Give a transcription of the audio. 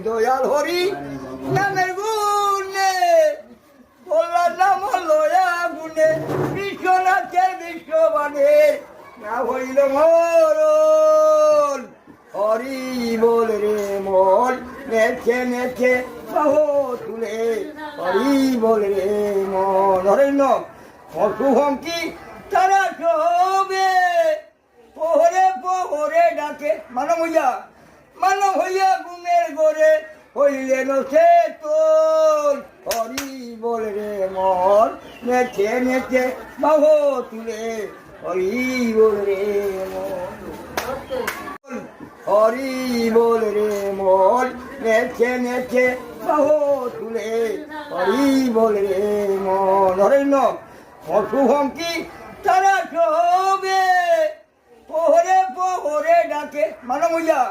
দয়াল হরি নামের গুণে বললার নাম লয়া গুণে বিশ্বনাথের বিশ্ববাণে না হইল মরণ হরি বল রে মন নেচে নেচে বাহ তুলে হরি বল রে মন হরেন শুভঙ্কি তারা সবে পোহরে পোহরে ডাকে মানব হইয়া গুণের গোরে হইলেন সে তোর হরি বল রে মন নেচে নেচে বাহ তুলে হরি বল রে মন হরি বল রে মন নেচে নেচে বাহ তুলে হরি বল রে মন হরেন শুভঙ্কি তারা সবে পোহরে পোহরে ডাকে মানব হইয়া